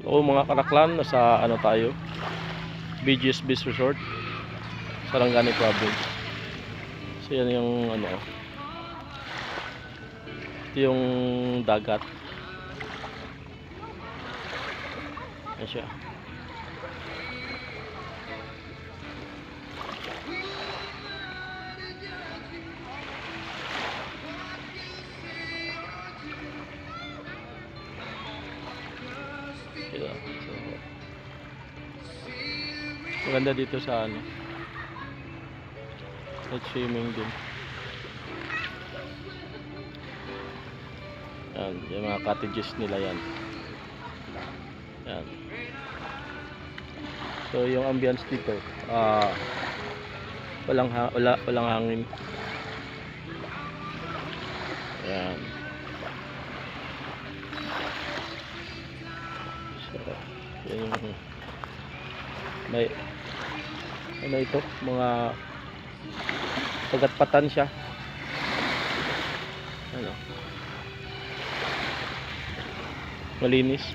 Oo mga karaklan, nasa ano tayo, BGS Beach Resort, Sarangani Province. So yan yung ano, ito yung dagat. Yan siya. So, maganda dito sa ano, at swimming din. Yan, yung mga cottages nila yan. Yan. So yung ambience dito, walang hangin. Yan. So, yung may ano ito, mga pagatpatan siya. Ano? Malinis.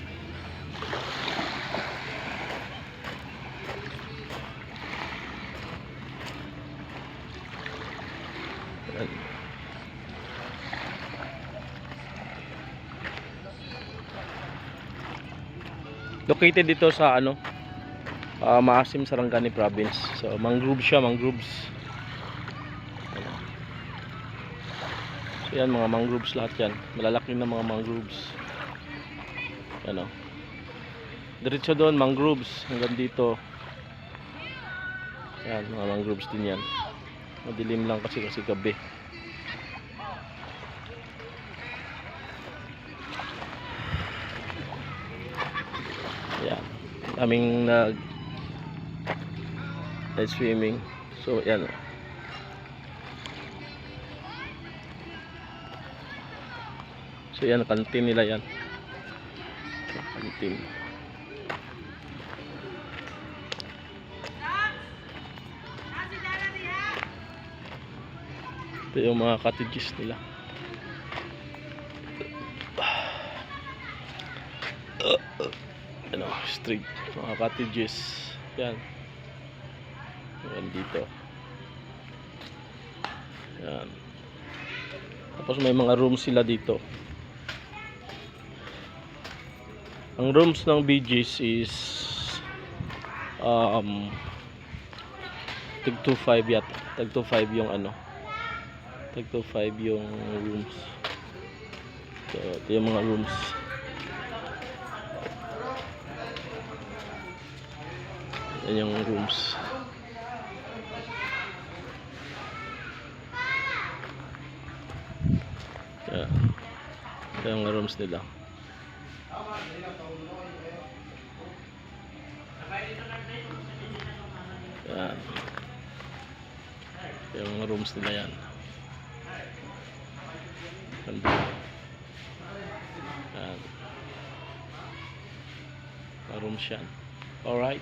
Yan. Located dito sa ano, Maasim, Sarangani Province. So mangrove siya, mangroves. So yan, mga mangroves lahat yan. Malalaki na mga mangroves. Ano? Diretso doon mangroves hanggang dito. Yan, mga mangroves din yan. Madilim lang kasi gabi. Yan. Aming nag swimming. So yan. So yan, kantin nila yan. Kantin. Ito yung mga cottages nila. Ano, street, mga cottages. Yan. Yan dito. Yan. Tapos may mga rooms sila dito. Ang rooms ng BG's is tag 2.5 yata. Tag 2.5 yung ano. Tag 2.5 yung rooms. So, ito yung mga rooms. Yan yung rooms. Yan. Ito yung rooms nila. Yan. Yung rooms nila yan. Yan. Rooms yan. Alright.